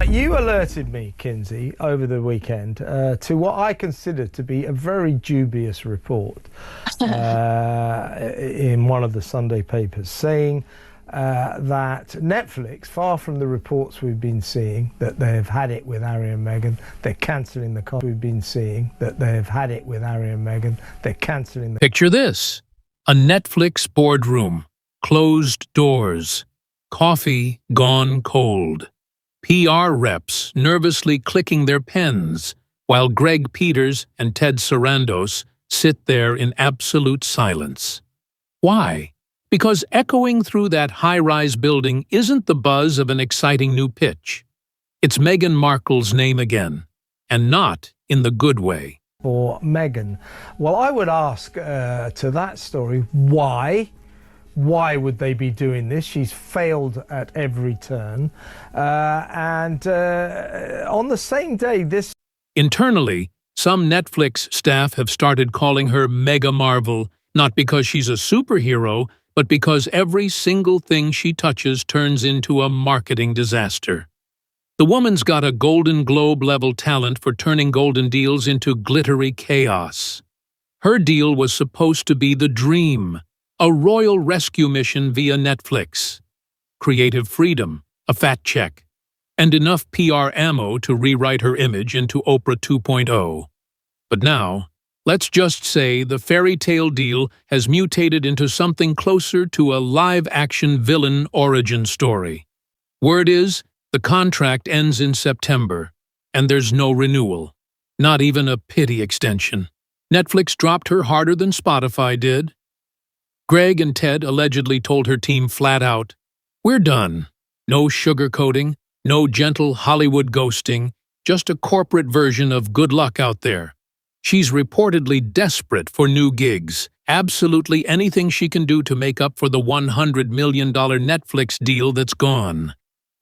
you alerted me, Kinsey, over the weekend to what I consider to be a very dubious report in one of the Sunday papers saying that Netflix, far from the reports we've been seeing that they've had it with Harry and Meghan, they're cancelling the contract. We've been seeing that they've had it with Harry and Meghan, they're cancelling the... Picture this: a Netflix boardroom, closed doors, coffee gone cold, PR reps nervously clicking their pens, while Greg Peters and Ted Sarandos sit there in absolute silence. Why? Because echoing through that high-rise building isn't the buzz of an exciting new pitch. It's Meghan Markle's name again, and not in the good way. For Meghan. Well, I would ask to that story, why? Why would they be doing this? She's failed at every turn. On the same day, this... Internally, some Netflix staff have started calling her Mega Marvel, not because she's a superhero, but because every single thing she touches turns into a marketing disaster. The woman's got a Golden Globe-level talent for turning golden deals into glittery chaos. Her deal was supposed to be the dream, a royal rescue mission via Netflix, creative freedom, a fat check, and enough PR ammo to rewrite her image into Oprah 2.0. But now, let's just say the fairy tale deal has mutated into something closer to a live-action villain origin story. Word is, the contract ends in September, and there's no renewal, not even a pity extension. Netflix dropped her harder than Spotify did. Greg and Ted allegedly told her team flat out, "We're done. No sugarcoating, no gentle Hollywood ghosting, just a corporate version of good luck out there." She's reportedly desperate for new gigs, absolutely anything she can do to make up for the $100 million Netflix deal that's gone.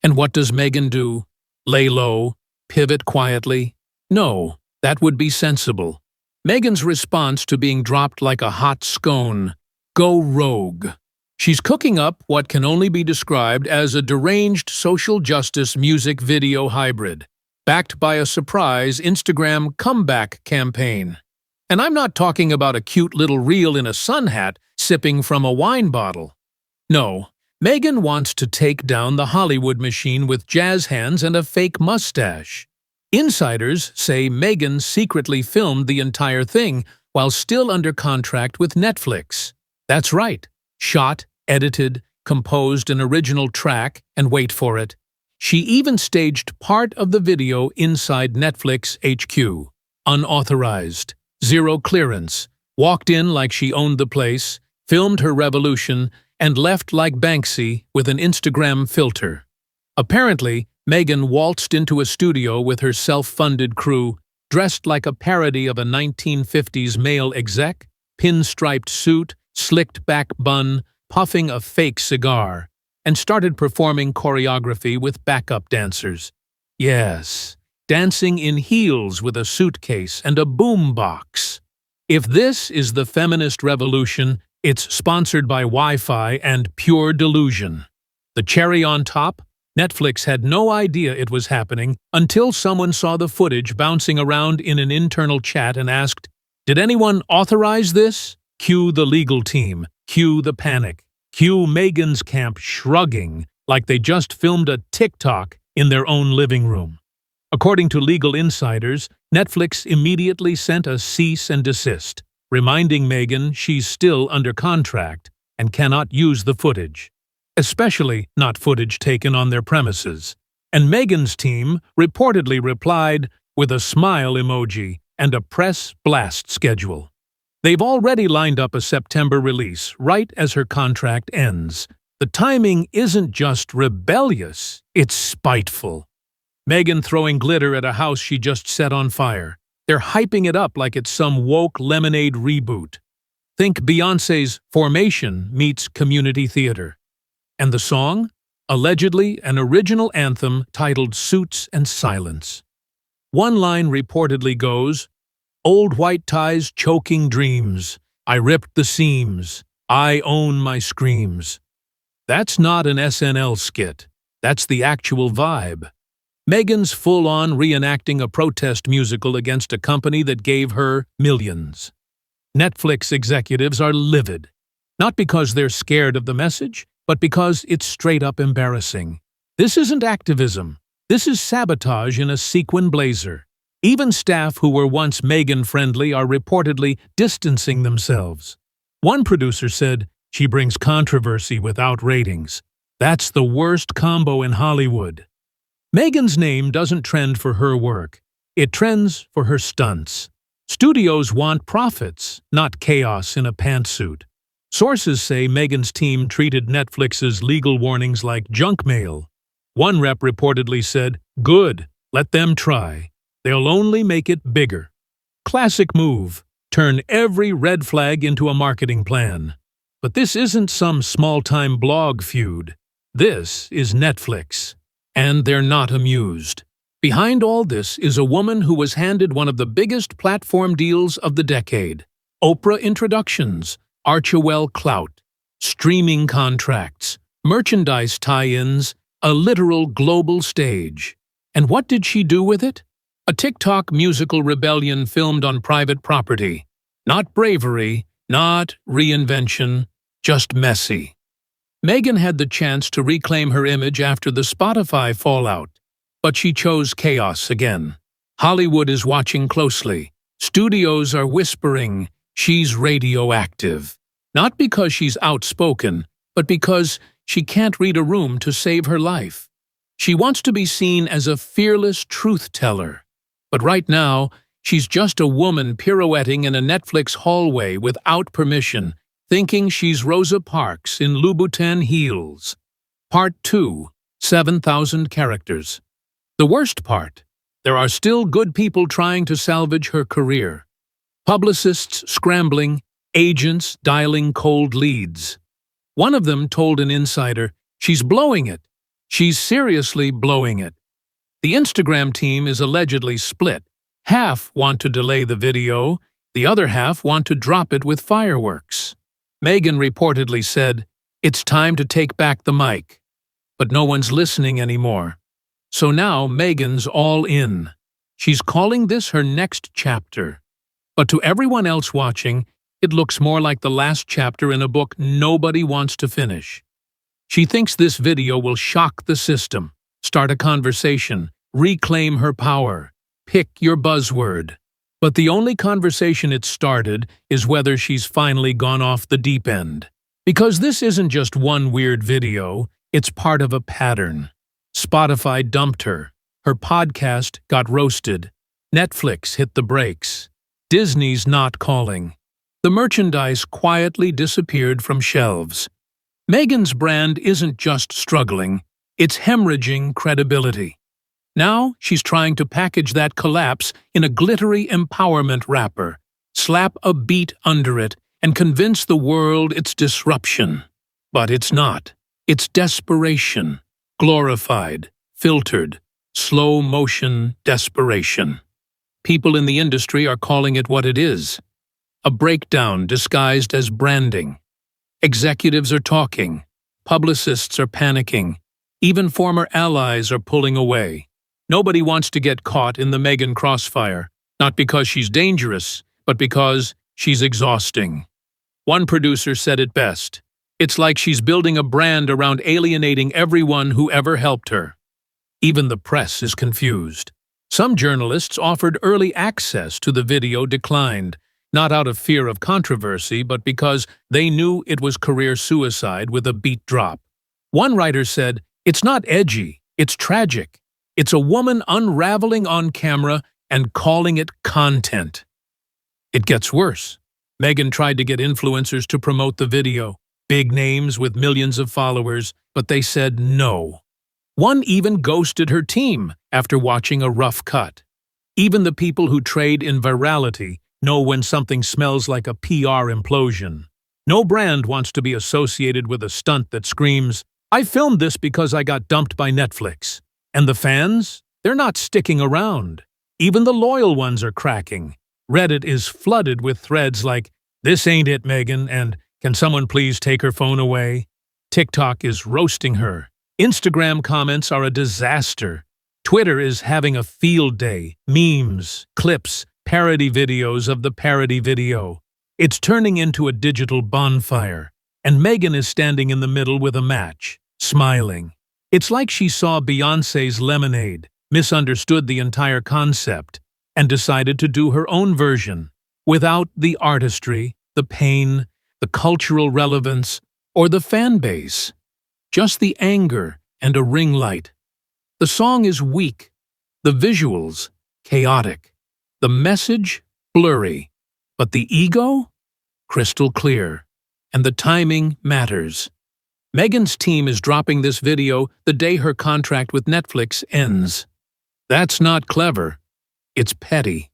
And what does Meghan do? Lay low? Pivot quietly? No, that would be sensible. Meghan's response to being dropped like a hot scone: go rogue. She's cooking up what can only be described as a deranged social justice music video hybrid, backed by a surprise Instagram comeback campaign. And I'm not talking about a cute little reel in a sun hat sipping from a wine bottle. No, Meghan wants to take down the Hollywood machine with jazz hands and a fake mustache. Insiders say Meghan secretly filmed the entire thing while still under contract with Netflix. That's right, shot, edited, composed an original track, and wait for it, she even staged part of the video inside Netflix HQ, unauthorized, zero clearance, walked in like she owned the place, filmed her revolution, and left like Banksy with an Instagram filter. Apparently, Meghan waltzed into a studio with her self-funded crew, dressed like a parody of a 1950s male exec, pinstriped suit, slicked back bun, puffing a fake cigar, and started performing choreography with backup dancers. Yes, dancing in heels with a suitcase and a boombox. If this is the feminist revolution, it's sponsored by Wi-Fi and pure delusion. The cherry on top? Netflix had no idea it was happening until someone saw the footage bouncing around in an internal chat and asked, "Did anyone authorize this?" Cue the legal team, cue the panic, cue Meghan's camp shrugging like they just filmed a TikTok in their own living room. According to legal insiders, Netflix immediately sent a cease and desist, reminding Meghan she's still under contract and cannot use the footage, especially not footage taken on their premises. And Meghan's team reportedly replied with a smile emoji and a press blast schedule. They've already lined up a September release, right as her contract ends. The timing isn't just rebellious, it's spiteful. Meghan throwing glitter at a house she just set on fire. They're hyping it up like it's some woke Lemonade reboot. Think Beyoncé's Formation meets community theater. And the song? Allegedly an original anthem titled Suits and Silence. One line reportedly goes, "Old white ties choking dreams. I ripped the seams. I own my screams." That's not an SNL skit. That's the actual vibe. Meghan's full-on reenacting a protest musical against a company that gave her millions. Netflix executives are livid, not because they're scared of the message, but because it's straight-up embarrassing. This isn't activism. This is sabotage in a sequin blazer. Even staff who were once Meghan-friendly are reportedly distancing themselves. One producer said, "She brings controversy without ratings. That's the worst combo in Hollywood." Meghan's name doesn't trend for her work. It trends for her stunts. Studios want profits, not chaos in a pantsuit. Sources say Meghan's team treated Netflix's legal warnings like junk mail. One rep reportedly said, "Good, let them try. They'll only make it bigger." Classic move. Turn every red flag into a marketing plan. But this isn't some small-time blog feud. This is Netflix. And they're not amused. Behind all this is a woman who was handed one of the biggest platform deals of the decade. Oprah introductions, Archewell clout, streaming contracts, merchandise tie-ins, a literal global stage. And what did she do with it? A TikTok musical rebellion filmed on private property. Not bravery, not reinvention, just messy. Meghan had the chance to reclaim her image after the Spotify fallout, but she chose chaos again. Hollywood is watching closely. Studios are whispering she's radioactive. Not because she's outspoken, but because she can't read a room to save her life. She wants to be seen as a fearless truth-teller. But right now, she's just a woman pirouetting in a Netflix hallway without permission, thinking she's Rosa Parks in Louboutin heels. Part 2, 7,000 characters. The worst part, there are still good people trying to salvage her career. Publicists scrambling, agents dialing cold leads. One of them told an insider, "She's blowing it. She's seriously blowing it." The Instagram team is allegedly split. Half want to delay the video, the other half want to drop it with fireworks. Meghan reportedly said, "It's time to take back the mic." But no one's listening anymore. So now Meghan's all in. She's calling this her next chapter. But to everyone else watching, it looks more like the last chapter in a book nobody wants to finish. She thinks this video will shock the system, start a conversation, reclaim her power. Pick your buzzword. But the only conversation it started is whether she's finally gone off the deep end. Because this isn't just one weird video, it's part of a pattern. Spotify dumped her. Her podcast got roasted. Netflix hit the brakes. Disney's not calling. The merchandise quietly disappeared from shelves. Meghan's brand isn't just struggling, it's hemorrhaging credibility. Now she's trying to package that collapse in a glittery empowerment wrapper, slap a beat under it, and convince the world it's disruption. But it's not. It's desperation. Glorified, filtered, slow-motion desperation. People in the industry are calling it what it is. A breakdown disguised as branding. Executives are talking. Publicists are panicking. Even former allies are pulling away. Nobody wants to get caught in the Meghan crossfire, not because she's dangerous, but because she's exhausting. One producer said it best. It's like she's building a brand around alienating everyone who ever helped her. Even the press is confused. Some journalists offered early access to the video declined, not out of fear of controversy, but because they knew it was career suicide with a beat drop. One writer said, "It's not edgy, it's tragic. It's a woman unraveling on camera and calling it content." It gets worse. Meghan tried to get influencers to promote the video, big names with millions of followers, but they said no. One even ghosted her team after watching a rough cut. Even the people who trade in virality know when something smells like a PR implosion. No brand wants to be associated with a stunt that screams, "I filmed this because I got dumped by Netflix." And the fans? They're not sticking around. Even the loyal ones are cracking. Reddit is flooded with threads like, "This ain't it, Meghan," and "Can someone please take her phone away?" TikTok is roasting her. Instagram comments are a disaster. Twitter is having a field day. Memes, clips, parody videos of the parody video. It's turning into a digital bonfire, and Meghan is standing in the middle with a match, smiling. It's like she saw Beyoncé's Lemonade, misunderstood the entire concept, and decided to do her own version, without the artistry, the pain, the cultural relevance, or the fan base. Just the anger and a ring light. The song is weak, the visuals chaotic, the message blurry, but the ego crystal clear, and the timing matters. Meghan's team is dropping this video the day her contract with Netflix ends. That's not clever. It's petty.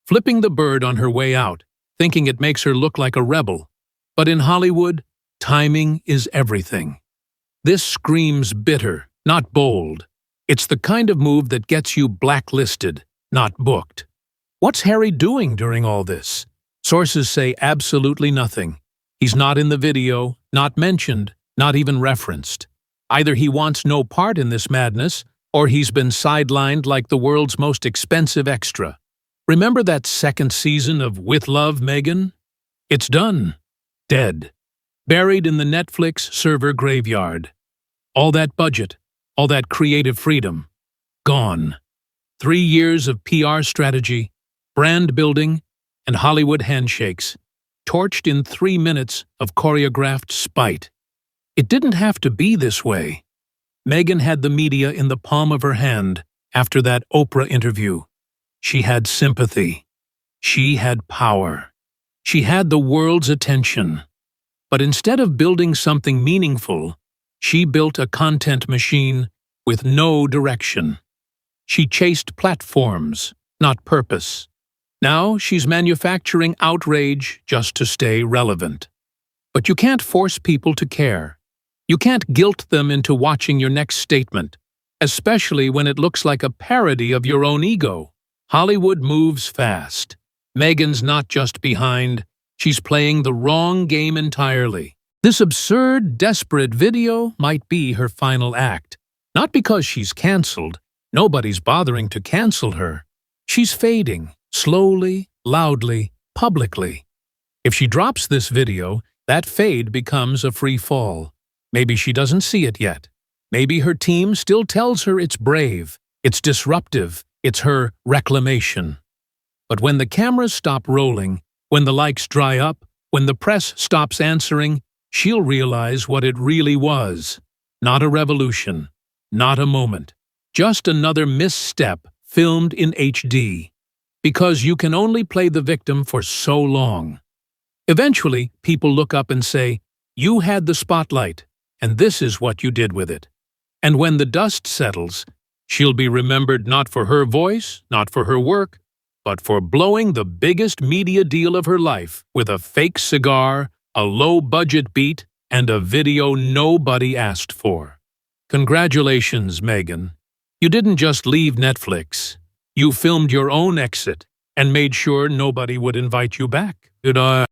Flipping the bird on her way out, thinking it makes her look like a rebel. But in Hollywood, timing is everything. This screams bitter, not bold. It's the kind of move that gets you blacklisted, not booked. What's Harry doing during all this? Sources say absolutely nothing. He's not in the video, not mentioned, not even referenced. Either he wants no part in this madness, or he's been sidelined like the world's most expensive extra. Remember that second season of With Love, Meghan? It's done. Dead. Buried in the Netflix server graveyard. All that budget, all that creative freedom, gone. 3 years of PR strategy, brand building, and Hollywood handshakes, torched in 3 minutes of choreographed spite. It didn't have to be this way. Meghan had the media in the palm of her hand after that Oprah interview. She had sympathy. She had power. She had the world's attention. But instead of building something meaningful, she built a content machine with no direction. She chased platforms, not purpose. Now she's manufacturing outrage just to stay relevant. But you can't force people to care. You can't guilt them into watching your next statement, especially when it looks like a parody of your own ego. Hollywood moves fast. Meghan's not just behind, she's playing the wrong game entirely. This absurd, desperate video might be her final act. Not because she's cancelled. Nobody's bothering to cancel her. She's fading, slowly, loudly, publicly. If she drops this video, that fade becomes a free fall. Maybe she doesn't see it yet. Maybe her team still tells her it's brave, it's disruptive, it's her reclamation. But when the cameras stop rolling, when the likes dry up, when the press stops answering, she'll realize what it really was. Not a revolution, not a moment. Just another misstep filmed in HD. Because you can only play the victim for so long. Eventually, people look up and say, "You had the spotlight, and this is what you did with it." And when the dust settles, she'll be remembered not for her voice, not for her work, but for blowing the biggest media deal of her life with a fake cigar, a low-budget beat, and a video nobody asked for. Congratulations, Meghan. You didn't just leave Netflix. You filmed your own exit and made sure nobody would invite you back. Good eye.